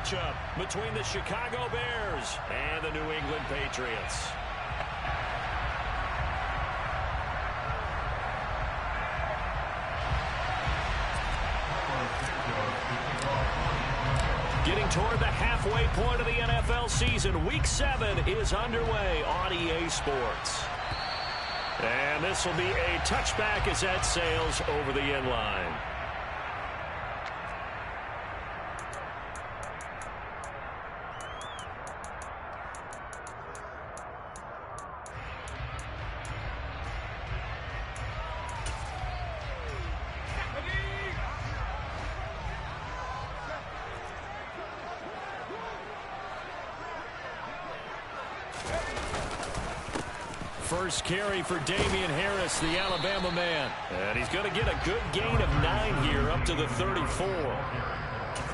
matchup between the Chicago Bears and the New England Patriots. Getting toward the halfway point of the NFL season, Week 7 is underway on EA Sports. And this will be a touchback as that sails over the end line. First carry for Damian Harris, the Alabama man. And he's going to get a good gain of 9 here up to the 34.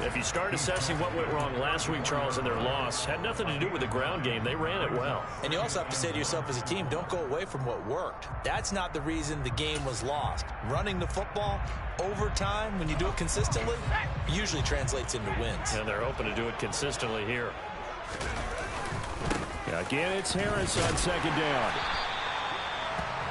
If you start assessing what went wrong last week, Charles, in their loss, had nothing to do with the ground game. They ran it well. And you also have to say to yourself as a team, don't go away from what worked. That's not the reason the game was lost. Running the football over time, when you do it consistently, usually translates into wins. And they're hoping to do it consistently here. Again, it's Harris on second down.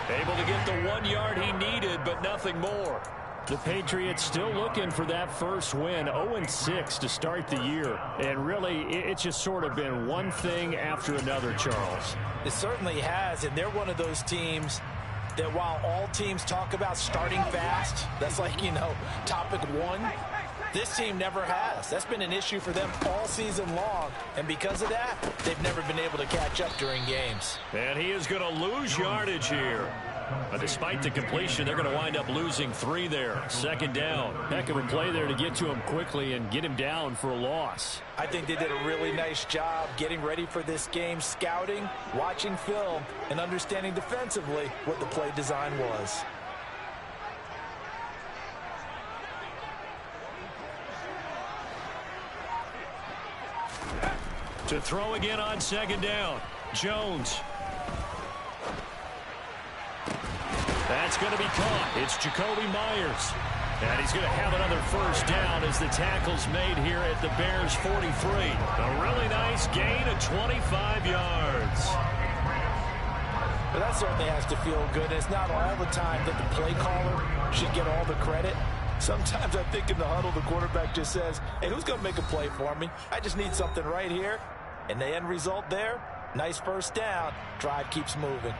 Able to get the 1 yard he needed, but nothing more. The Patriots still looking for that first win, 0-6 to start the year. And really, it's just sort of been one thing after another, Charles. It certainly has, and they're one of those teams that while all teams talk about starting fast, that's like, topic 1, this team never has. That's been an issue for them all season long, and because of that, they've never been able to catch up during games. And he is going to lose yardage here. But despite the completion, they're going to wind up losing 3 there. Second down. Heck of a play there to get to him quickly and get him down for a loss. I think they did a really nice job getting ready for this game, scouting, watching film, and understanding defensively what the play design was. To throw again on second down. Jones. That's going to be caught. It's Jacoby Myers. And he's going to have another first down as the tackle's made here at the Bears 43. A really nice gain of 25 yards. But that certainly has to feel good. It's not all the time that the play caller should get all the credit. Sometimes I think in the huddle, the quarterback just says, hey, who's going to make a play for me? I just need something right here. And the end result there, nice first down. Drive keeps moving.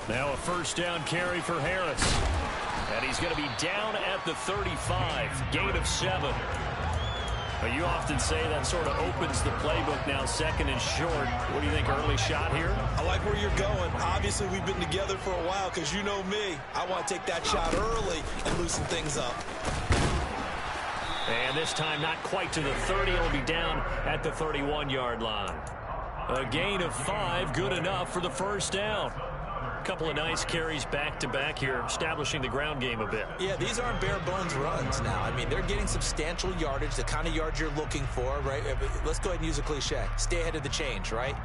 Now a first down carry for Harris. And he's going to be down at the 35. Gain of 7. But you often say that sort of opens the playbook now, second and short. What do you think, early shot here? I like where you're going. Obviously, we've been together for a while because you know me. I want to take that shot early and loosen things up. And this time not quite to the 30. It'll be down at the 31-yard line. A gain of 5, good enough for the first down. A couple of nice carries back-to-back here, establishing the ground game a bit. Yeah, these aren't bare-bones runs now. I mean, they're getting substantial yardage, the kind of yards you're looking for, right? Let's go ahead and use a cliche. Stay ahead of the change, right?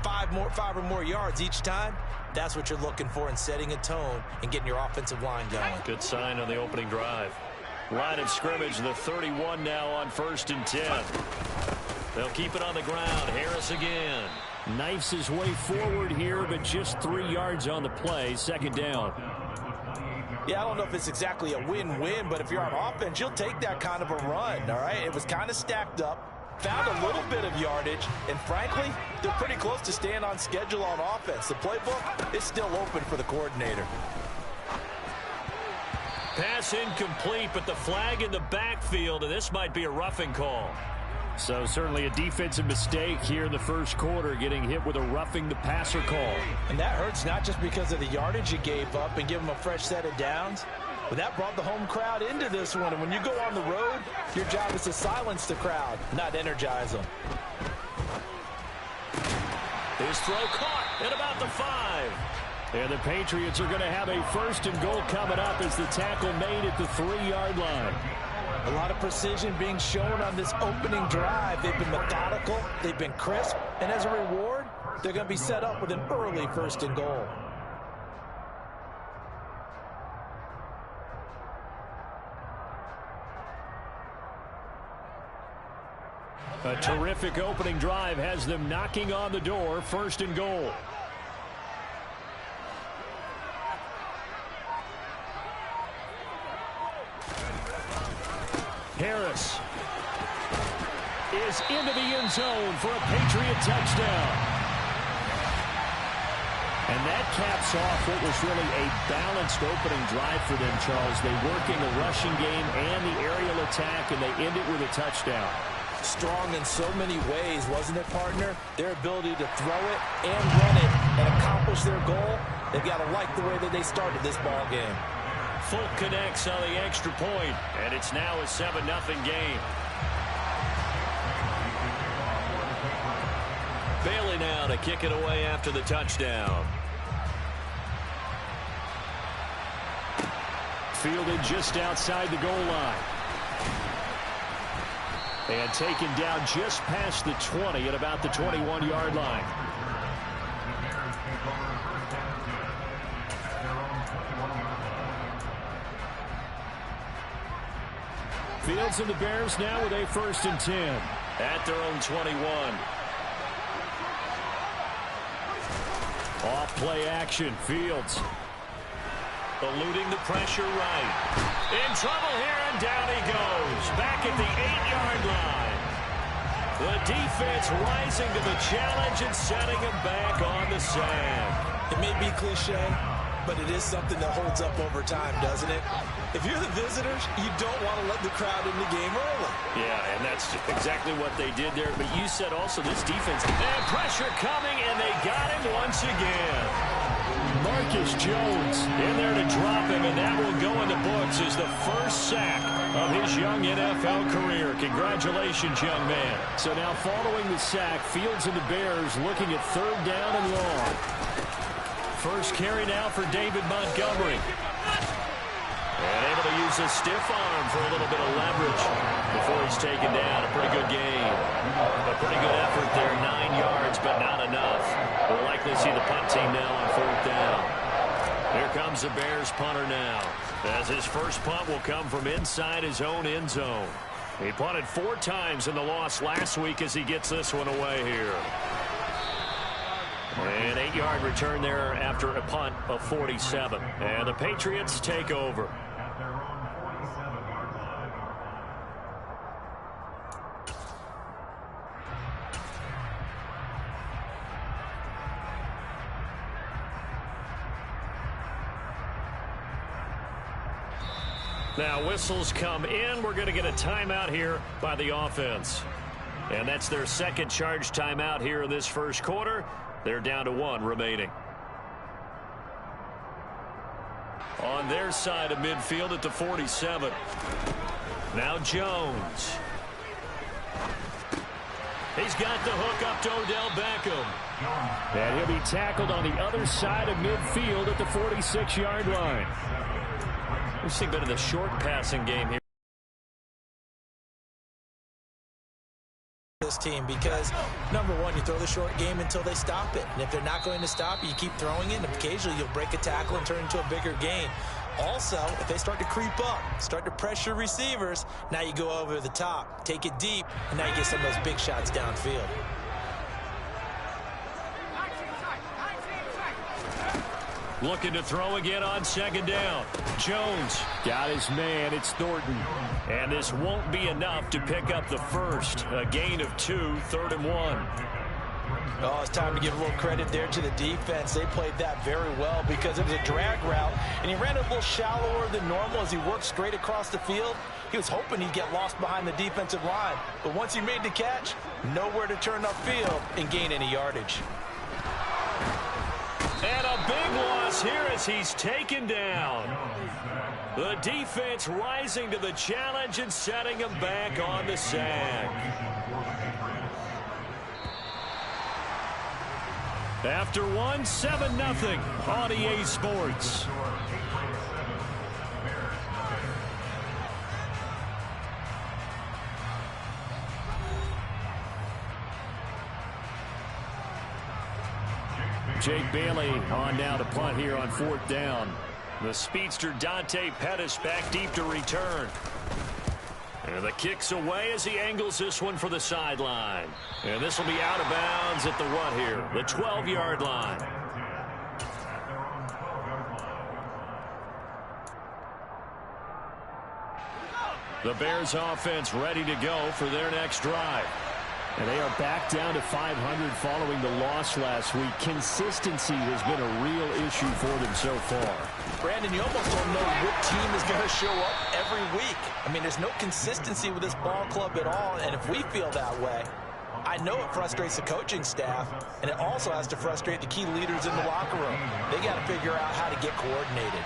5 or more yards each time. That's what you're looking for in setting a tone and getting your offensive line going. Good sign on the opening drive. Line of scrimmage, the 31 now on 1st and 10. They'll keep it on the ground. Harris again. Knifes his way forward here, but just 3 yards on the play. Second down. Yeah, I don't know if it's exactly a win-win, but if you're on offense, you'll take that kind of a run, all right? It was kind of stacked up, found a little bit of yardage, and frankly, they're pretty close to staying on schedule on offense. The playbook is still open for the coordinator. Pass incomplete, but the flag in the backfield, and this might be a roughing call. So certainly a defensive mistake here in the first quarter, getting hit with a roughing the passer call. And that hurts not just because of the yardage you gave up and give them a fresh set of downs, But that brought the home crowd into this one. And when you go on the road, your job is to silence the crowd, not energize them. His throw caught at about the 5. And the Patriots are going to have a 1st and goal coming up as the tackle made at the 3-yard line. A lot of precision being shown on this opening drive. They've been methodical, they've been crisp, and as a reward, they're going to be set up with an early 1st and goal. A terrific opening drive has them knocking on the door, 1st and goal. Harris is into the end zone for a Patriot touchdown. And that caps off what was really a balanced opening drive for them, Charles. They working the rushing game and the aerial attack, and they end it with a touchdown. Strong in so many ways, wasn't it, partner? Their ability to throw it and run it and accomplish their goal, they've got to like the way that they started this ball game. Folk connects on the extra point, and it's now a 7-0 game. Bailey now to kick it away after the touchdown. Fielded just outside the goal line. And taken down just past the 20 at about the 21-yard line. Fields and the Bears now with a 1st and 10. At their own 21. Off play action. Fields eluding the pressure right. In trouble here, and down he goes. Back at the 8-yard line. The defense rising to the challenge and setting him back on the sand. It may be cliche, but it is something that holds up over time, doesn't it? If you're the visitors, you don't want to let the crowd in the game early. Yeah, and that's exactly what they did there. But you said also this defense, and pressure coming, and they got him once again. Marcus Jones in there to drop him, and that will go in the books as the first sack of his young NFL career. Congratulations, young man. So now following the sack, Fields and the Bears looking at 3rd down and long. First carry now for David Montgomery. And able to use a stiff arm for a little bit of leverage before he's taken down. A pretty good gain. A pretty good effort there. 9 yards, but not enough. We'll likely see the punt team now on 4th down. Here comes the Bears punter now, as his first punt will come from inside his own end zone. He punted 4 times in the loss last week as he gets this one away here. An 8-yard return there after a punt of 47. And the Patriots take over. Now whistles come in. We're going to get a timeout here by the offense. And that's their 2nd charge timeout here in this first quarter. They're down to 1 remaining. On their side of midfield at the 47. Now Jones. He's got the hook up to Odell Beckham. And he'll be tackled on the other side of midfield at the 46-yard line. We've seen a bit of the short passing game here. This team, because number one, you throw the short game until they stop it, and if they're not going to stop you keep throwing it, and occasionally you'll break a tackle and turn into a bigger gain. Also, if they start to creep up, start to pressure receivers, now you go over the top, take it deep, and now you get some of those big shots downfield. Looking to throw again on 2nd down. Jones got his man. It's Thornton. And this won't be enough to pick up the first. A gain of 2, 3rd and 1. Oh, it's time to give a little credit there to the defense. They played that very well because it was a drag route, and he ran a little shallower than normal as he worked straight across the field. He was hoping he'd get lost behind the defensive line, but once he made the catch, nowhere to turn upfield and gain any yardage. And a big loss here as he's taken down. The defense rising to the challenge and setting him back on the sack. After one, 7-0 on EA Sports. Jake Bailey on now to punt here on 4th down. The speedster Dante Pettis back deep to return. And the kick's away as he angles this one for the sideline. And this will be out of bounds at the what here? The 12-yard line. The Bears offense ready to go for their next drive. And they are back down to 500 following the loss last week. Consistency has been a real issue for them so far. Brandon, you almost don't know what team is going to show up every week. I mean, there's no consistency with this ball club at all, and if we feel that way, I know it frustrates the coaching staff, and it also has to frustrate the key leaders in the locker room. They got to figure out how to get coordinated.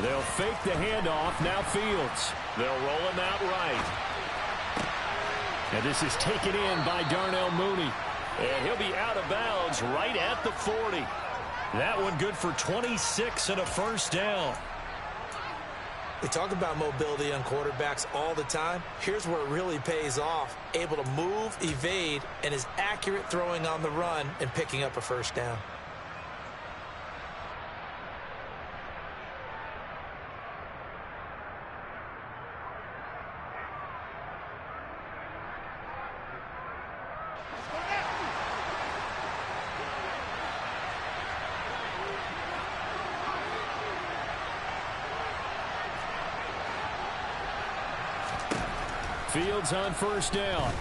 They'll fake the handoff. Now Fields. They'll roll him out right. And this is taken in by Darnell Mooney. And he'll be out of bounds right at the 40. That one good for 26 and a first down. We talk about mobility on quarterbacks all the time. Here's where it really pays off. Able to move, evade, and is accurate throwing on the run and picking up a first down. Fields on first down.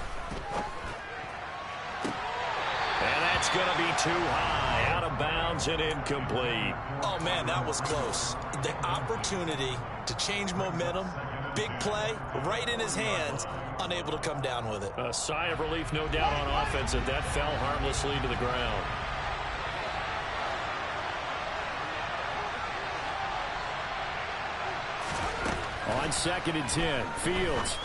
And that's going to be too high. Out of bounds and incomplete. Oh, man, that was close. The opportunity to change momentum, big play, right in his hands, unable to come down with it. A sigh of relief, no doubt, on offense that fell harmlessly to the ground. On 2nd and 10, Fields.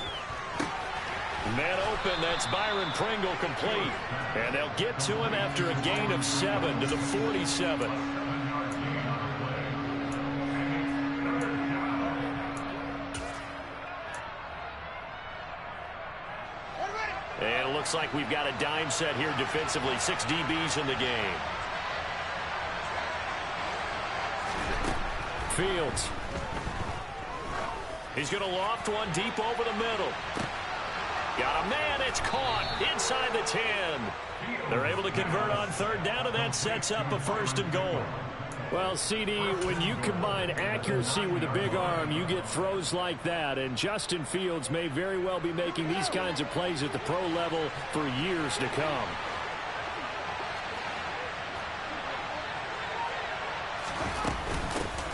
Man open, that's Byron Pringle complete. And they'll get to him after a gain of 7 to the 47. And it looks like we've got a dime set here defensively. 6 DBs in the game. Fields. He's going to loft one deep over the middle. Got a man, it's caught inside the 10. They're able to convert on 3rd down, and that sets up a 1st and goal. Well, CD, when you combine accuracy with a big arm, you get throws like that. And Justin Fields may very well be making these kinds of plays at the pro level for years to come.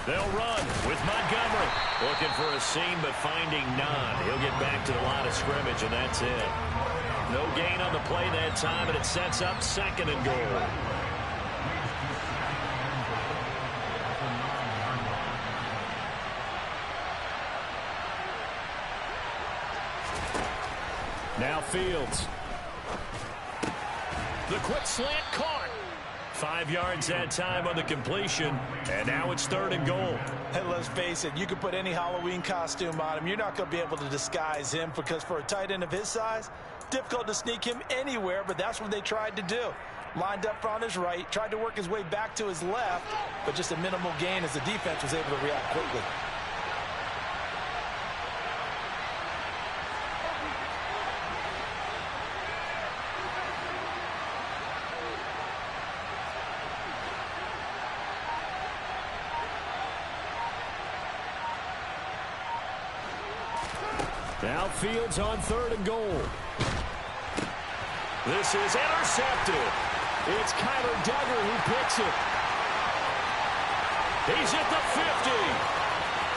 They'll run with Montgomery. Looking for a seam, but finding none. He'll get back to the line of scrimmage, and that's it. No gain on the play that time, and it sets up 2nd and goal. Now Fields. The quick slant caught. 5 yards that time on the completion, and now it's 3rd and goal. And let's face it, you can put any Halloween costume on him. You're not going to be able to disguise him because for a tight end of his size, difficult to sneak him anywhere, but that's what they tried to do. Lined up on his right, tried to work his way back to his left, but just a minimal gain as the defense was able to react quickly. Now Fields on 3rd and goal. This is intercepted. It's Kyler Duggar who picks it. He's at the 50,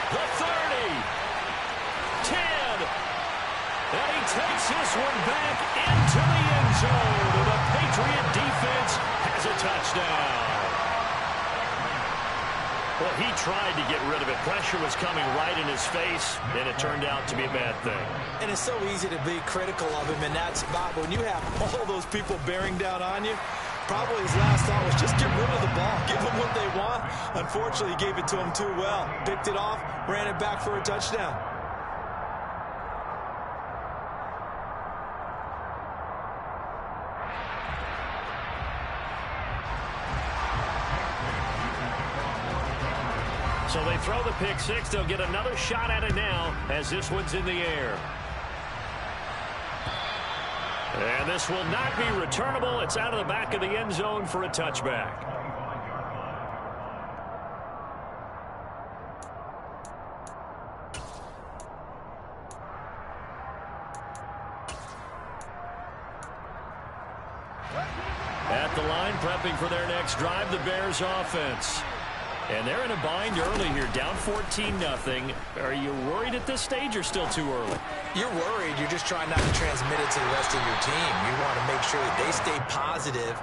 the 30, 10, And he takes this one back into the end zone. And the Patriot defense has a touchdown. Well, he tried to get rid of it. Pressure was coming right in his face, and it turned out to be a bad thing. And it's so easy to be critical of him in that spot. But when you have all those people bearing down on you, probably his last thought was just get rid of the ball. Give them what they want. Unfortunately, he gave it to them too well. Picked it off, ran it back for a touchdown. So they throw the pick six. They'll get another shot at it now as this one's in the air. And this will not be returnable. It's out of the back of the end zone for a touchback. At the line, prepping for their next drive, the Bears offense. And they're in a bind early here, down 14-0. Are you worried at this stage or still too early? You're worried. You're just trying not to transmit it to the rest of your team. You want to make sure that they stay positive.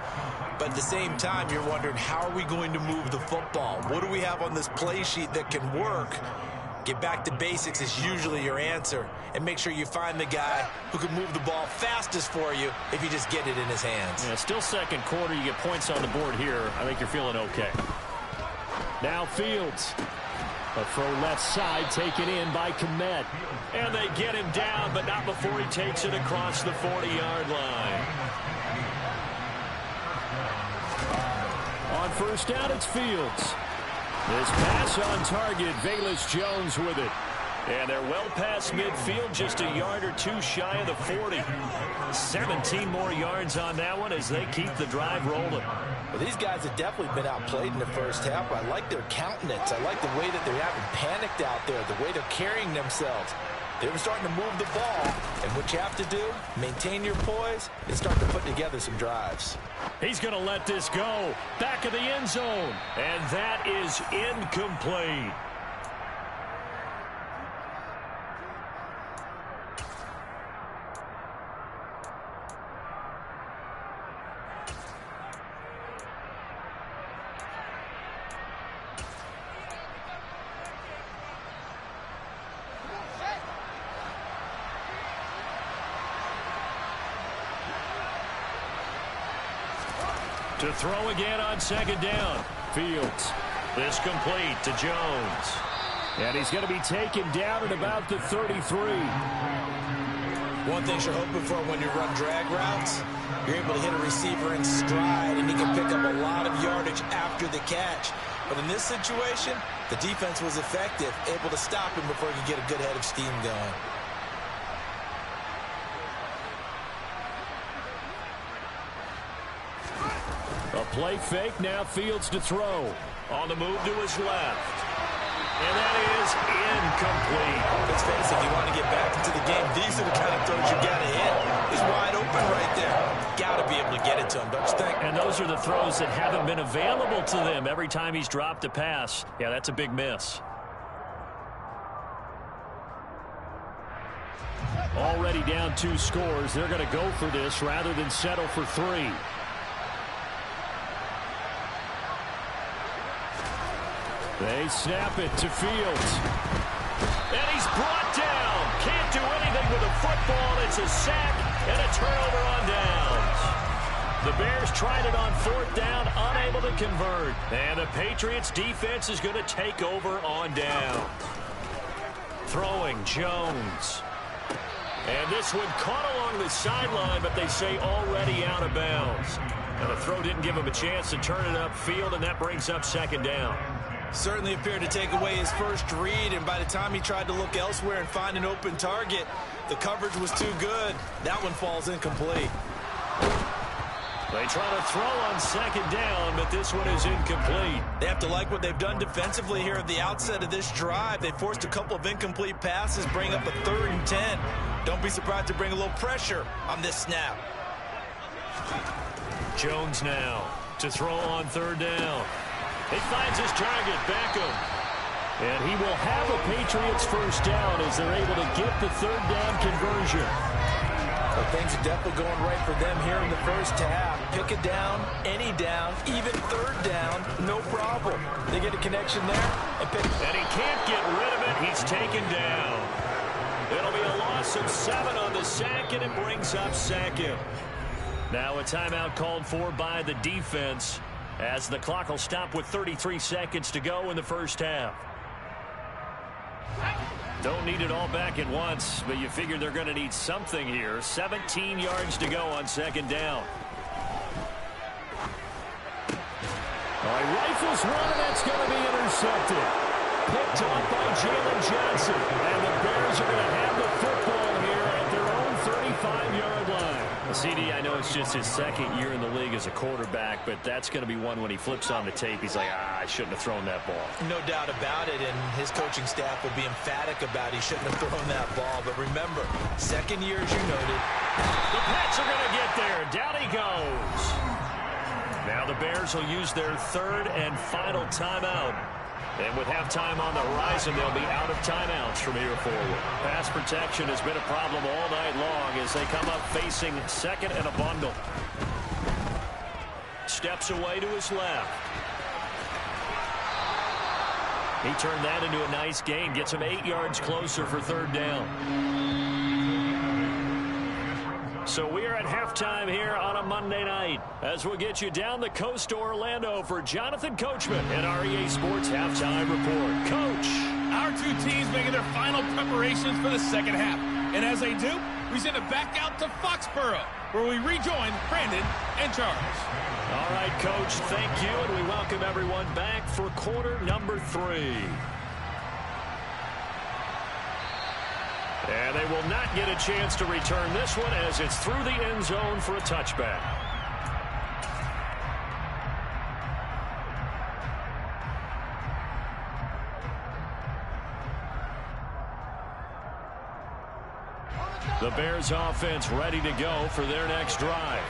But at the same time, you're wondering, how are we going to move the football? What do we have on this play sheet that can work? Get back to basics is usually your answer. And make sure you find the guy who can move the ball fastest for you if you just get it in his hands. Yeah, still second quarter. You get points on the board here. I think you're feeling okay. Now Fields. A throw left side taken in by Kmet. And they get him down, but not before he takes it across the 40-yard line. On first down, it's Fields. This pass on target, Velus Jones with it. And they're well past midfield, just a yard or two shy of the 40. 17 more yards on that one as they keep the drive rolling. Well, these guys have definitely been outplayed in the first half. I like their countenance. I like the way that they're having panicked out there, the way they're carrying themselves. They're starting to move the ball. And what you have to do, maintain your poise and start to put together some drives. He's going to let this go. Back of the end zone. And that is incomplete. To throw again on second down. Fields. This complete to Jones. And he's going to be taken down at about the 33. One thing you're hoping for when you run drag routes, you're able to hit a receiver in stride, and he can pick up a lot of yardage after the catch. But in this situation, the defense was effective, able to stop him before he could get a good head of steam going. A play fake, now Fields to throw. On the move to his left. And that is incomplete. Let's face it, if you want to get back into the game, these are the kind of throws you got to hit. He's wide open right there. Got to be able to get it to him, don't you think? And those are the throws that haven't been available to them every time he's dropped a pass. Yeah, that's a big miss. Already down 2 scores. They're going to go for this rather than settle for 3. They snap it to Fields. And he's brought down. Can't do anything with the football. It's a sack and a turnover on downs. The Bears tried it on 4th down, unable to convert. And the Patriots defense is going to take over on down. Throwing Jones. And this one caught along the sideline, but they say already out of bounds. And the throw didn't give him a chance to turn it upfield, and that brings up 2nd down. Certainly appeared to take away his first read, and by the time he tried to look elsewhere and find an open target, the coverage was too good. That one falls incomplete. They try to throw on 2nd down, but this one is incomplete. They have to like what they've done defensively here at the outset of this drive. They forced a couple of incomplete passes, bring up a 3rd and 10. Don't be surprised to bring a little pressure on this snap. Jones now to throw on 3rd down. He finds his target, Beckham. And he will have a Patriots first down as they're able to get the third down conversion. Well, things are definitely going right for them here in the first half. Pick a down, any down, even third down, no problem. They get a connection there. And he can't get rid of it. He's taken down. It'll be a loss of 7 on the sack, and it brings up second. Now a timeout called for by the defense as the clock will stop with 33 seconds to go in the first half. Don't need it all back at once, but you figure they're going to need something here. 17 yards to go on second down. He rifles one, and that's going to be intercepted. Picked off by Jalen Johnson. And the Bears are going to have the football here at their own 35-yard line. CD, I know it's just his second year in the league as a quarterback, but that's going to be one when he flips on the tape. He's like, I shouldn't have thrown that ball. No doubt about it, and his coaching staff will be emphatic about he shouldn't have thrown that ball. But remember, second year, as you noted. The Pats are going to get there. Down he goes. Now the Bears will use their third and final timeout. And with halftime on the horizon, they'll be out of timeouts from here forward. Pass protection has been a problem all night long as they come up facing second and a bundle. Steps away to his left. He turned that into a nice gain. Gets him 8 yards closer for third down. So we are at halftime here on a Monday night as we'll get you down the coast to Orlando for Jonathan Coachman in our EA Sports Halftime Report. Coach. Our two teams making their final preparations for the second half. And as they do, we send it back out to Foxborough, where we rejoin Brandon and Charles. All right, Coach, thank you, and we welcome everyone back for quarter number 3. And they will not get a chance to return this one as it's through the end zone for a touchback. The Bears offense ready to go for their next drive.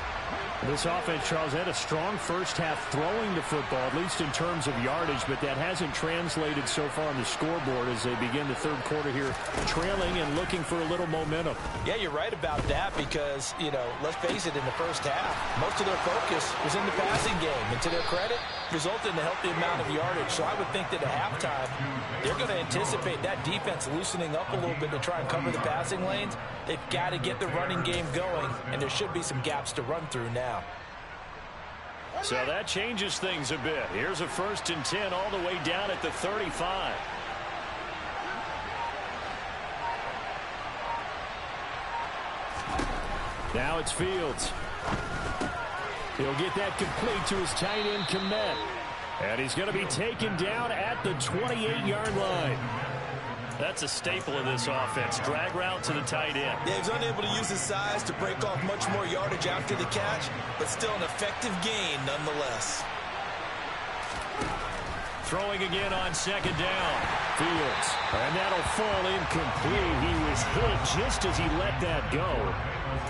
This offense, Charles, had a strong first half throwing the football, at least in terms of yardage, but that hasn't translated so far on the scoreboard as they begin the third quarter here, trailing and looking for a little momentum. Yeah, you're right about that because, let's face it, in the first half, most of their focus was in the passing game. And to their credit, resulted in a healthy amount of yardage. So I would think that at halftime, they're going to anticipate that defense loosening up a little bit to try and cover the passing lanes. They've got to get the running game going, and there should be some gaps to run through now. So that changes things a bit. Here's a 1st and 10 all the way down at the 35. Now it's Fields. He'll get that complete to his tight end, Kmet. And he's going to be taken down at the 28-yard line. That's a staple of this offense. Drag route to the tight end. Yeah, he's unable to use his size to break off much more yardage after the catch, but still an effective gain nonetheless. Throwing again on second down. Fields. And that'll fall incomplete. He was hit just as he let that go.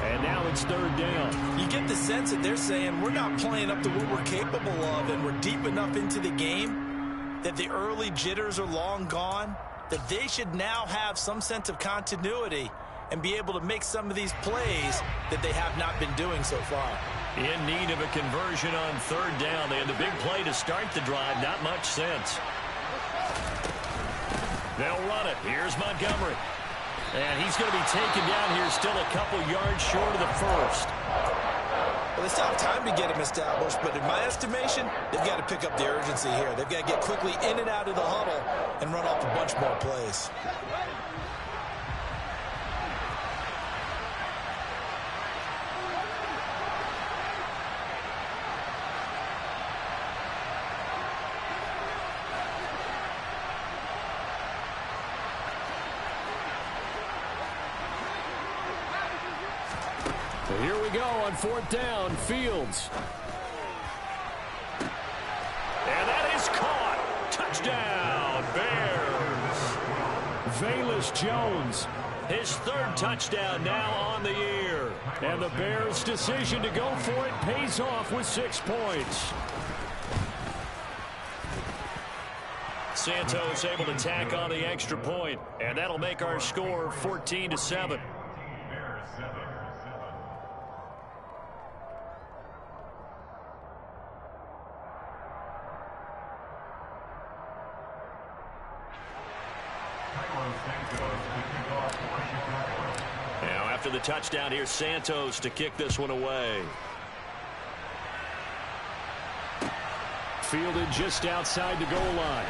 And now it's third down. You get the sense that they're saying we're not playing up to what we're capable of, and we're deep enough into the game that the early jitters are long gone, that they should now have some sense of continuity and be able to make some of these plays that they have not been doing so far. In need of a conversion on third down. They had the big play to start the drive. Not much sense. They'll run it. Here's Montgomery. And he's going to be taken down here still a couple yards short of the first. Well, they still have time to get him established, but in my estimation, they've got to pick up the urgency here. They've got to get quickly in and out of the huddle and run off a bunch more plays. Here we go on 4th down. Fields. And that is caught. Touchdown, Bears. Velus Jones, his 3rd touchdown now on the year. And the Bears' decision to go for it pays off with 6 points. Santos able to tack on the extra point, and that'll make our score 14-7. Now after the touchdown, here's Santos to kick this one away. Fielded just outside the goal line.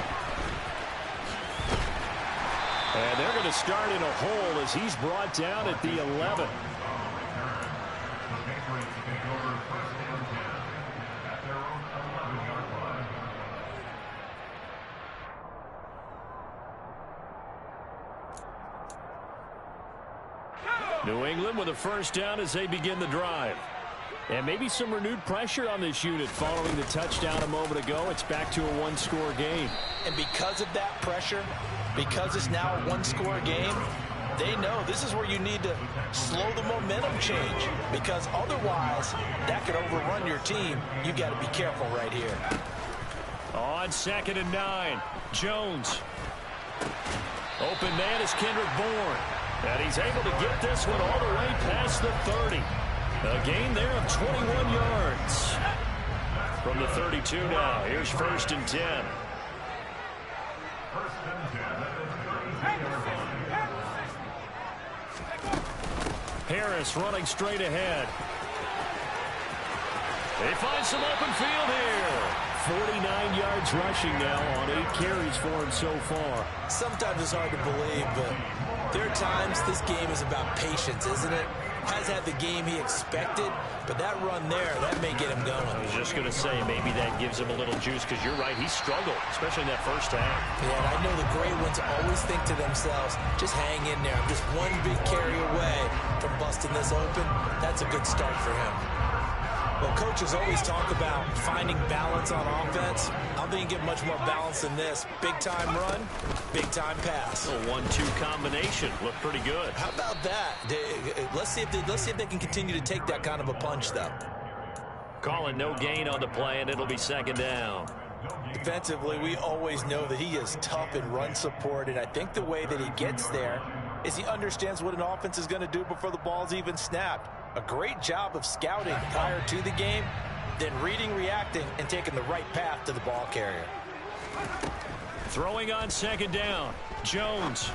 And they're going to start in a hole as he's brought down at the 11. New England with a first down as they begin the drive. And maybe some renewed pressure on this unit following the touchdown a moment ago. It's back to a one-score game. And because of that pressure, because it's now a one-score game, they know this is where you need to slow the momentum change, because otherwise that could overrun your team. You've got to be careful right here. On 2nd and 9, Jones. Open man is Kendrick Bourne. And he's able to get this one all the way past the 30. A gain there of 21 yards. From the 32 now, here's 1st and 10. Harris running straight ahead. They find some open field here. 49 yards rushing now on 8 carries for him so far. Sometimes it's hard to believe, but there are times this game is about patience, isn't it? Has had the game he expected, but that run there, that may get him going. I was just going to say, maybe that gives him a little juice, because you're right, he struggled, especially in that first half. Yeah, and I know the great ones always think to themselves, just hang in there. I'm just one big carry away from busting this open. That's a good start for him. Well, coaches always talk about finding balance on offense. I don't think you get much more balance than this. Big-time run, big-time pass. A 1-2 combination. Looked pretty good. How about that? Let's see if they can continue to take that kind of a punch, though. Calling no gain on the play, and it'll be 2nd down. Defensively, we always know that he is tough in run support, and I think the way that he gets there is he understands what an offense is going to do before the ball's even snapped. A great job of scouting prior to the game, then reading, reacting, and taking the right path to the ball carrier. Throwing on 2nd down, Jones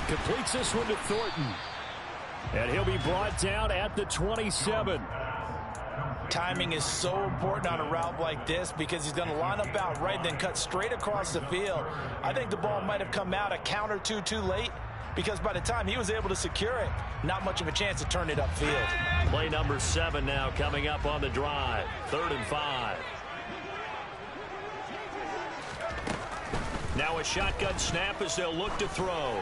completes this one to Thornton. And he'll be brought down at the 27. Timing is so important on a route like this, because he's going to line up out right, then cut straight across the field. I think the ball might have come out a count or two too late, because by the time he was able to secure it, not much of a chance to turn it upfield. Play number 7 now coming up on the drive. 3rd and 5. Now a shotgun snap as they'll look to throw.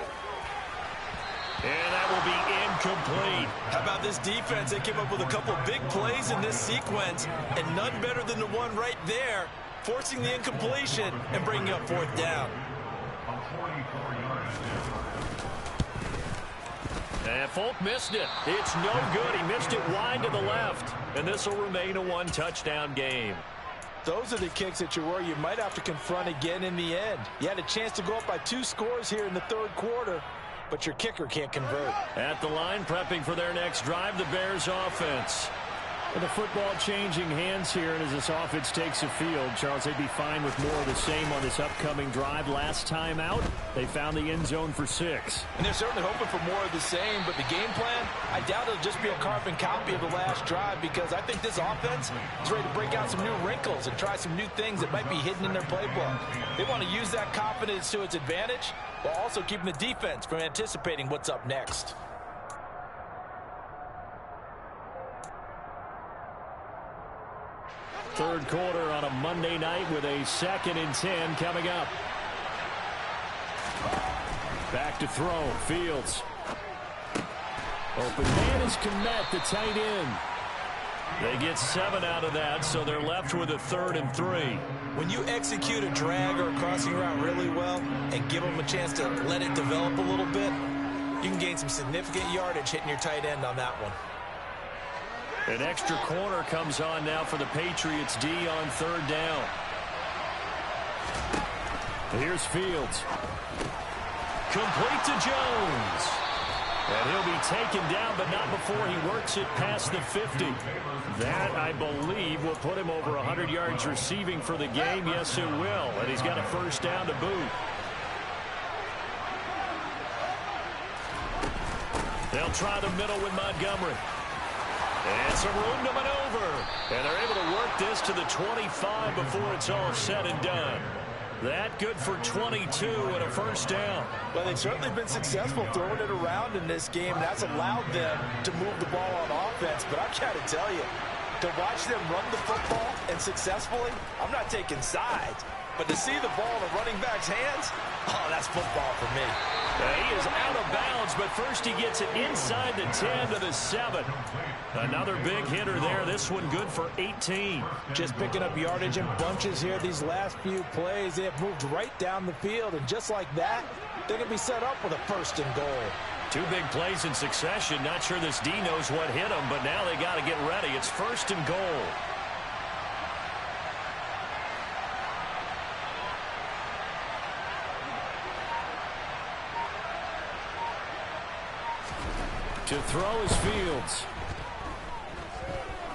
And that will be incomplete. How about this defense? They came up with a couple big plays in this sequence, and none better than the one right there, forcing the incompletion and bringing up 4th down. And Folk missed it. It's no good. He missed it wide to the left. And this will remain a 1-touchdown game. Those are the kicks that you worry you might have to confront again in the end. You had a chance to go up by 2 scores here in the 3rd quarter, but your kicker can't convert. At the line, prepping for their next drive, the Bears offense. With the football changing hands here, and as this offense takes the field, Charles, they'd be fine with more of the same on this upcoming drive. Last time out, they found the end zone for 6. And they're certainly hoping for more of the same, but the game plan, I doubt it'll just be a carbon copy of the last drive, because I think this offense is ready to break out some new wrinkles and try some new things that might be hidden in their playbook. They want to use that confidence to its advantage, while also keeping the defense from anticipating what's up next. Third quarter on a Monday night with a 2nd and 10 coming up. Back to throw. Fields. Open man is Kmet, the tight end. They get 7 out of that, so they're left with a 3rd and 3. When you execute a drag or a crossing route really well and give them a chance to let it develop a little bit, you can gain some significant yardage hitting your tight end on that one. An extra corner comes on now for the Patriots D on 3rd down. Here's Fields. Complete to Jones. And he'll be taken down, but not before he works it past the 50. That, I believe, will put him over 100 yards receiving for the game. Yes, it will. And he's got a first down to boot. They'll try the middle with Montgomery. And some room to maneuver. And they're able to work this to the 25 before it's all said and done. That good for 22 and a first down. Well, they've certainly been successful throwing it around in this game. That's allowed them to move the ball on offense. But I've got to tell you, to watch them run the football and successfully, I'm not taking sides. But to see the ball in the running back's hands, oh, that's football for me. He is out of bounds, but first he gets it inside the 10 to the 7. Another big hitter there. This one good for 18. Just picking up yardage in bunches here these last few plays. They have moved right down the field, and just like that, they're going to be set up with a first and goal. 2 big plays in succession. Not sure this D knows what hit him, but now they got to get ready. It's first and goal. To throw is Fields.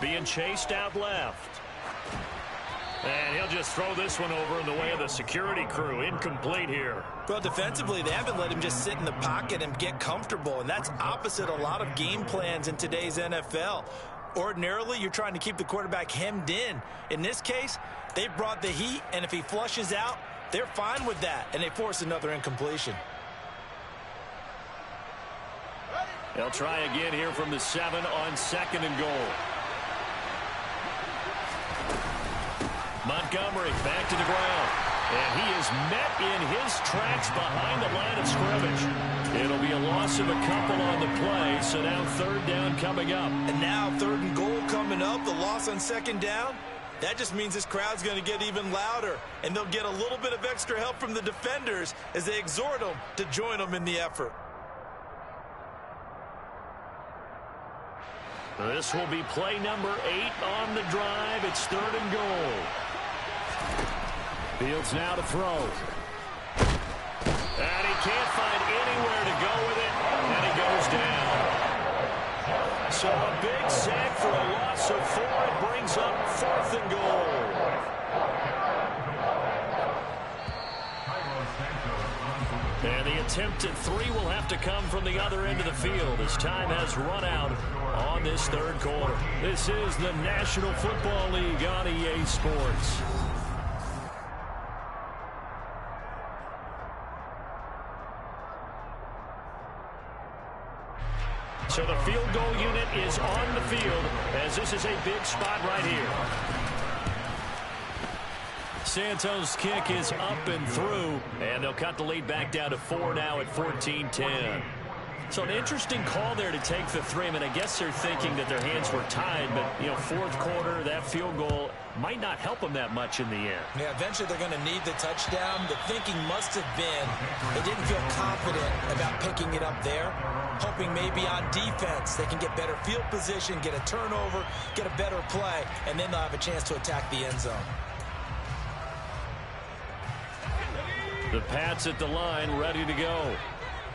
Being chased out left. And he'll just throw this one over in the way of the security crew. Incomplete here. Well, defensively, they haven't let him just sit in the pocket and get comfortable, and that's opposite a lot of game plans in today's NFL. Ordinarily, you're trying to keep the quarterback hemmed in. In this case, they brought the heat, and if he flushes out, they're fine with that, and they force another incompletion. They'll try again here from the 7 on second and goal. Montgomery back to the ground. And he is met in his tracks behind the line of scrimmage. It'll be a loss of a couple on the play, so now third down coming up. And now third and goal coming up, the loss on second down. That just means this crowd's going to get even louder, and they'll get a little bit of extra help from the defenders as they exhort them to join them in the effort. This will be play number 8 on the drive. It's third and goal. Fields now to throw. And he can't find anywhere to go with it. And he goes down. So a big sack for a loss of 4. It brings up fourth and goal. And the attempt at 3 will have to come from the other end of the field as time has run out on this third quarter. This is the National Football League on EA Sports. So the field goal unit is on the field as this is a big spot right here. Santos' kick is up and through, and they'll cut the lead back down to 4 now at 14-10. So an interesting call there to take the 3. I mean, I guess they're thinking that their hands were tied, but, you know, fourth quarter, that field goal might not help them that much in the end. Yeah, eventually they're going to need the touchdown. The thinking must have been they didn't feel confident about picking it up there, hoping maybe on defense they can get better field position, get a turnover, get a better play, and then they'll have a chance to attack the end zone. The Pats at the line, ready to go.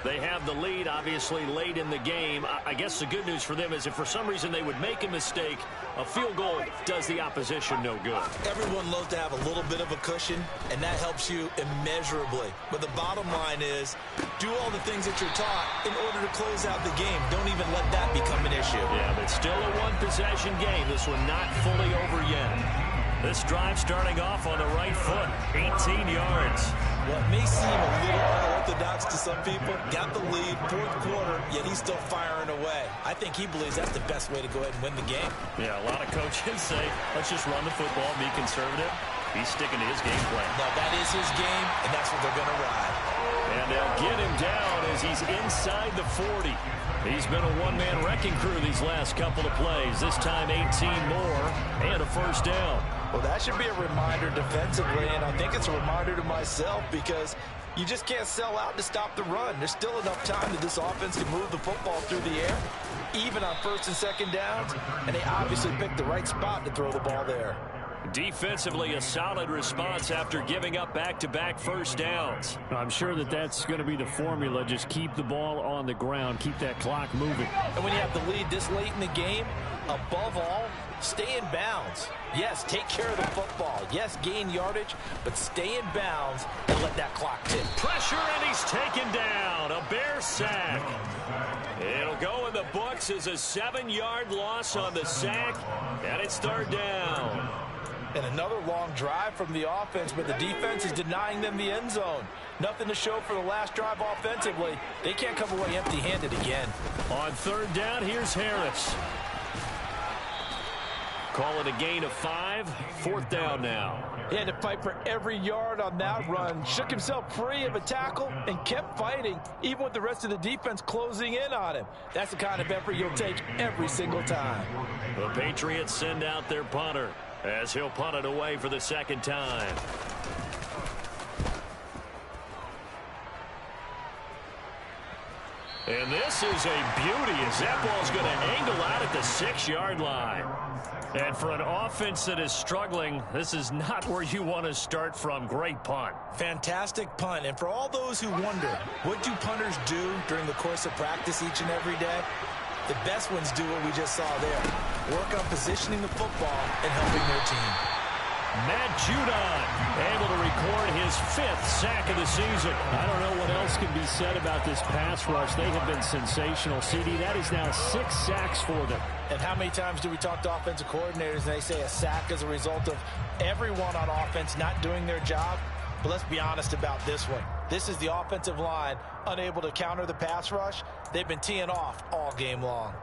They have the lead, obviously, late in the game. I guess the good news for them is if for some reason they would make a mistake, a field goal does the opposition no good. Everyone loves to have a little bit of a cushion, and that helps you immeasurably. But the bottom line is, do all the things that you're taught in order to close out the game. Don't even let that become an issue. Yeah, but still a one-possession game. This one not fully over yet. This drive starting off on the right foot, 18 yards. What may seem a little unorthodox to some people, got the lead, fourth quarter, yet he's still firing away. I think he believes that's the best way to go ahead and win the game. Yeah, a lot of coaches say, let's just run the football, be conservative. He's sticking to his game plan. No, that is his game, and that's what they're going to ride. And they'll get him down as he's inside the 40. He's been a one-man wrecking crew these last couple of plays. This time 18 more and a first down. Well, that should be a reminder defensively, and I think it's a reminder to myself because you just can't sell out to stop the run. There's still enough time that this offense can move the football through the air, even on first and second downs, and they obviously picked the right spot to throw the ball there. Defensively, a solid response after giving up back-to-back first downs. I'm sure that that's going to be the formula. Just keep the ball on the ground. Keep that clock moving. And when you have the lead this late in the game, above all, stay in bounds. Yes, take care of the football. Yes, gain yardage, but stay in bounds and let that clock tick. Pressure, and he's taken down. A Bear sack. It'll go in the books as a 7-yard loss on the sack, and it's third down. And another long drive from the offense, but the defense is denying them the end zone. Nothing to show for the last drive offensively. They can't come away empty-handed again. On third down, here's Harris. Call it a gain of 5. Fourth down now. He had to fight for every yard on that run. Shook himself free of a tackle and kept fighting, even with the rest of the defense closing in on him. That's the kind of effort you'll take every single time. The Patriots send out their punter as he'll punt it away for the second time. And this is a beauty as that ball's going to angle out at the 6-yard line. And for an offense that is struggling, this is not where you want to start from. Great punt. Fantastic punt. And for all those who wonder, what do punters do during the course of practice each and every day? The best ones do what we just saw there. Work on positioning the football and helping their team. Matt Judon able to record his 5th sack of the season. I don't know what else can be said about this pass rush. They have been sensational. CD, that is now 6 sacks for them. And how many times do we talk to offensive coordinators and they say a sack is a result of everyone on offense not doing their job? But let's be honest about this one. This is the offensive line unable to counter the pass rush. They've been teeing off all game long.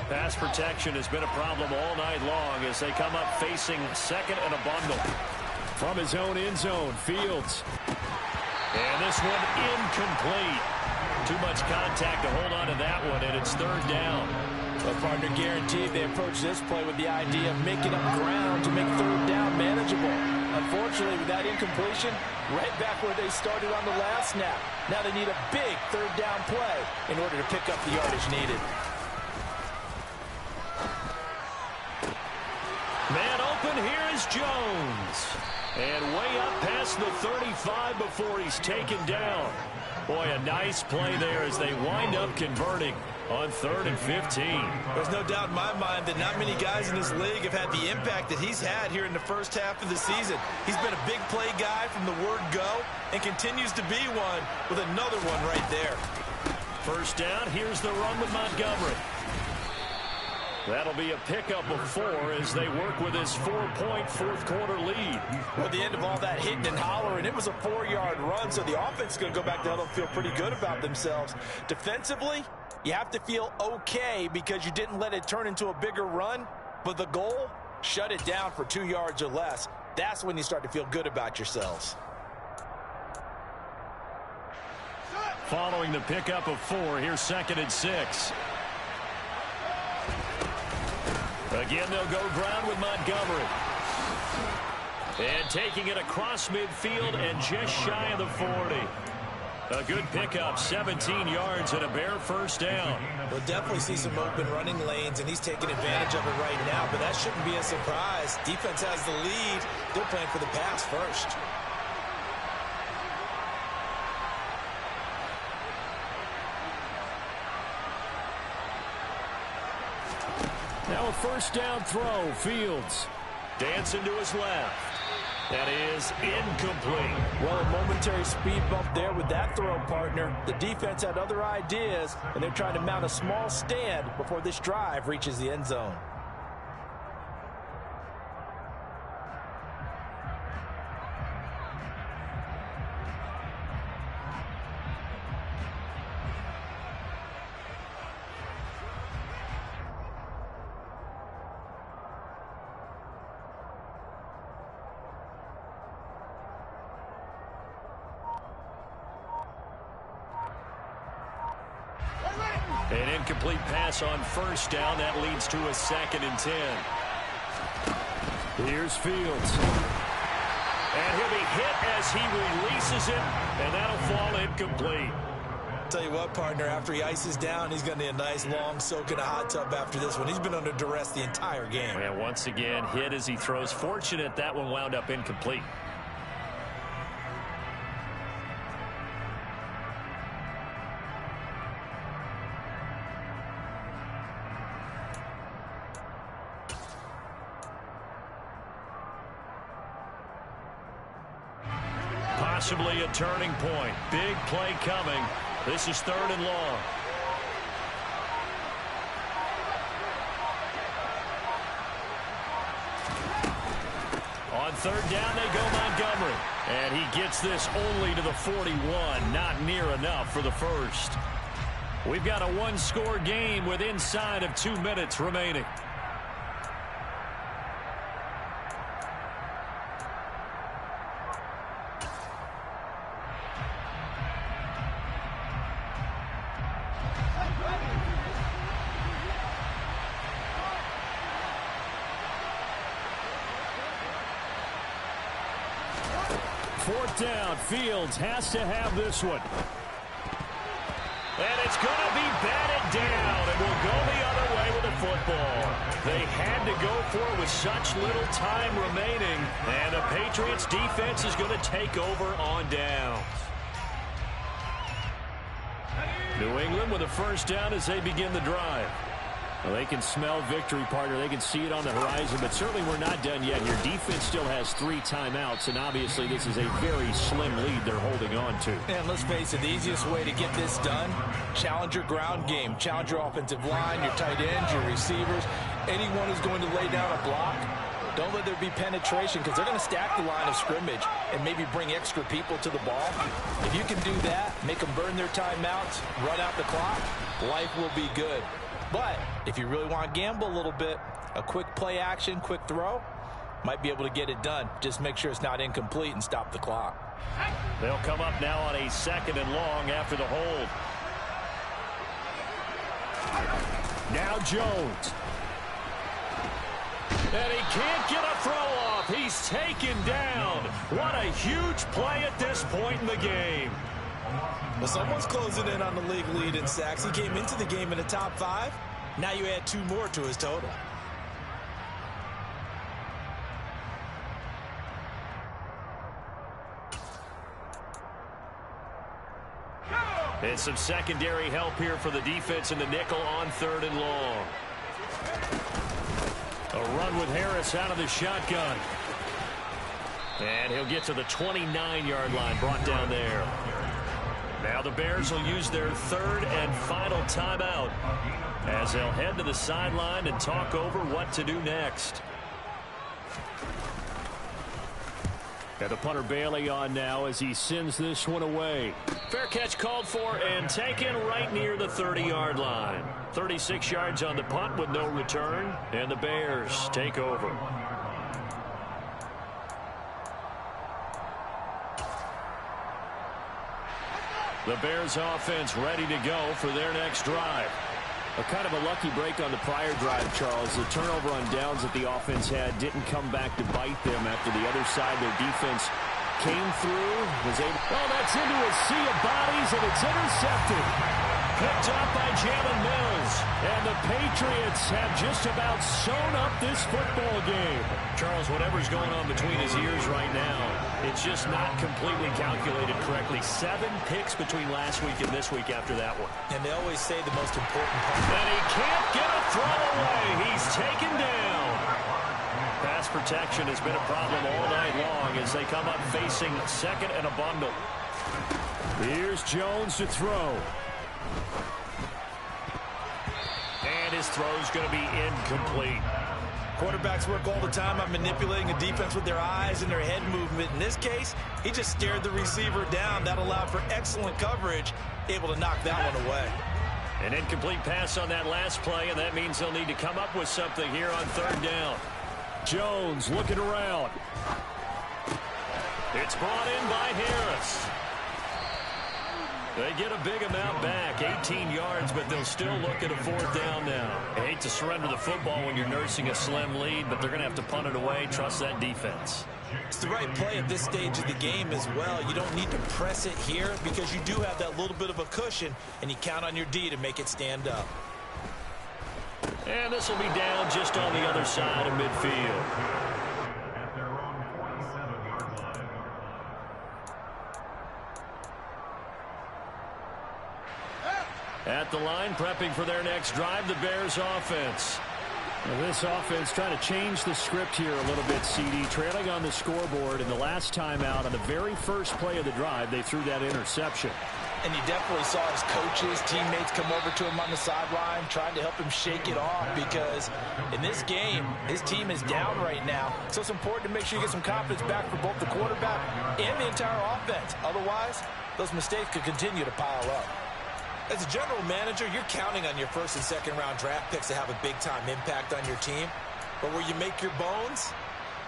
Pass protection has been a problem all night long as they come up facing second and a bundle. From his own end zone, Fields. And this one incomplete. Too much contact to hold on to that one, and it's third down. Well, partner, guaranteed they approach this play with the idea of making up ground to make third down manageable. Unfortunately, with that incompletion, right back where they started on the last snap. Now they need a big third down play in order to pick up the yardage needed. Man open, here is Jones. And way up past the 35 before he's taken down. Boy, a nice play there as they wind up converting on 3rd and 15. There's no doubt in my mind that not many guys in this league have had the impact that he's had here in the first half of the season. He's been a big play guy from the word go and continues to be one with another one right there. First down, here's the run with Montgomery. That'll be a pickup of 4 as they work with his 4-point fourth-quarter lead. Well, at the end of all that hitting and hollering, it was a 4-yard run, so the offense is going to go back to huddle and feel pretty good about themselves. Defensively, you have to feel okay because you didn't let it turn into a bigger run, but the goal, shut it down for 2 yards or less. That's when you start to feel good about yourselves. Following the pickup of 4, here's 2nd and 6. Again, they'll go ground with Montgomery. And taking it across midfield and just shy of the 40. A good pickup, 17 yards and a Bear first down. We'll definitely see some open running lanes, and he's taking advantage of it right now, but that shouldn't be a surprise. Defense has the lead. They're playing for the pass first. Now a first down throw, Fields. Dancing to his left. That is incomplete. Well, a momentary speed bump there with that throw, partner. The defense had other ideas, and they're trying to mount a small stand before this drive reaches the end zone. An incomplete pass on first down. That leads to a 2nd and 10. Here's Fields. And he'll be hit as he releases it, and that'll fall incomplete. Tell you what, partner, after he ices down, he's going to need a nice long soak in a hot tub after this one. He's been under duress the entire game. And once again, hit as he throws. Fortunate that one wound up incomplete. Possibly a turning point. Big play coming. This is 3rd and long. On 3rd down, they go Montgomery. And he gets this only to the 41. Not near enough for the first. We've got a one-score game with inside of 2 minutes remaining. Fourth down. Fields has to have this one. And it's going to be batted down. It will go the other way with the football. They had to go for it with such little time remaining. And the Patriots defense is going to take over on downs. New England with a first down as they begin the drive. Well, they can smell victory, partner. They can see it on the horizon, but certainly we're not done yet. Your defense still has 3 timeouts, and obviously this is a very slim lead they're holding on to. And let's face it, the easiest way to get this done, challenge your ground game. Challenge your offensive line, your tight ends, your receivers, anyone who's going to lay down a block. Don't let there be penetration because they're going to stack the line of scrimmage and maybe bring extra people to the ball. If you can do that, make them burn their timeouts, run out the clock, life will be good. But if you really want to gamble a little bit, a quick play action, quick throw, might be able to get it done. Just make sure it's not incomplete and stop the clock. They'll come up now on a 2nd and long after the hold. Now Jones. And he can't get a throw off. He's taken down. What a huge play at this point in the game. Well, someone's closing in on the league lead in sacks. He came into the game in the top 5. Now you add 2 more to his total. And some secondary help here for the defense in the nickel on 3rd and long. A run with Harris out of the shotgun. And he'll get to the 29-yard line, brought down there. Now the Bears will use their 3rd and final timeout as they'll head to the sideline and talk over what to do next. Got the punter Bailey on now as he sends this one away. Fair catch called for and taken right near the 30-yard line. 36 yards on the punt with no return, and the Bears take over. The Bears offense ready to go for their next drive. A kind of a lucky break on the prior drive, Charles. The turnover on downs that the offense had didn't come back to bite them after the other side. Their defense came through, was able... Oh, that's into a sea of bodies, and it's intercepted. Picked up by Jalen Mills. And the Patriots have just about sewn up this football game. Charles, whatever's going on between his ears right now, it's just not completely calculated correctly. 7 picks between last week and this week after that one. And they always say the most important part. And he can't get a throw away. He's taken down. Pass protection has been a problem all night long as they come up facing 2nd and a bundle. Here's Jones to throw. And his throw's going to be incomplete. Quarterbacks work all the time on manipulating a defense with their eyes and their head movement. In this case, he just stared the receiver down. That allowed for excellent coverage, able to knock that one away. An incomplete pass on that last play, and that means they'll need to come up with something here on 3rd down. Jones looking around. It's brought in by Harris. They get a big amount back, 18 yards, but they'll still look at a 4th down now. I hate to surrender the football when you're nursing a slim lead, but they're going to have to punt it away. Trust that defense. It's the right play at this stage of the game as well. You don't need to press it here because you do have that little bit of a cushion, and you count on your D to make it stand up. And this will be down just on the other side of midfield. At the line, prepping for their next drive, the Bears offense. Well, this offense trying to change the script here a little bit, CD. Trailing on the scoreboard, and the last time out on the very first play of the drive, they threw that interception. And you definitely saw his coaches, teammates come over to him on the sideline trying to help him shake it off because in this game, his team is down right now. So it's important to make sure you get some confidence back for both the quarterback and the entire offense. Otherwise, those mistakes could continue to pile up. As a general manager, you're counting on your first and second round draft picks to have a big-time impact on your team. But where you make your bones,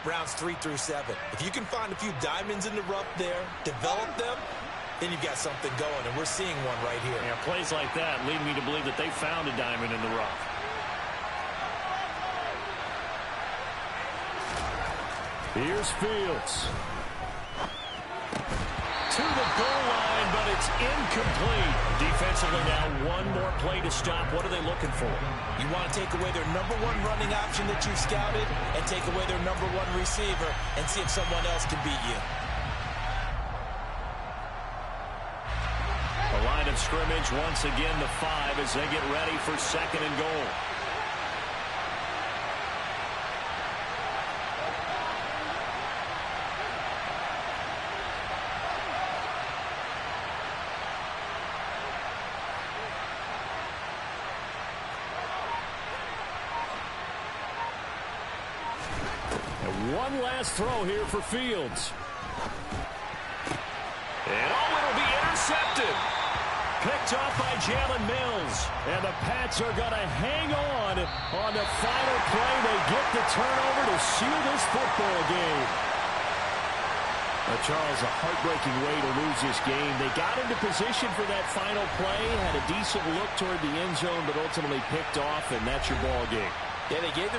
rounds 3 through 7. If you can find a few diamonds in the rough there, develop them, then you've got something going, and we're seeing one right here. Yeah, plays like that lead me to believe that they found a diamond in the rough. Here's Fields. To the goal line, but it's incomplete. Defensively now, one more play to stop. What are they looking for? You want to take away their number one running option that you've scouted and take away their number one receiver and see if someone else can beat you. The line of scrimmage once again the 5 as they get ready for second and goal. One last throw here for Fields. And it'll be intercepted. Picked off by Jalen Mills. And the Pats are going to hang on the final play. They get the turnover to seal this football game. Now, Charles, a heartbreaking way to lose this game. They got into position for that final play, had a decent look toward the end zone, but ultimately picked off, and that's your ball game. Yeah, they gave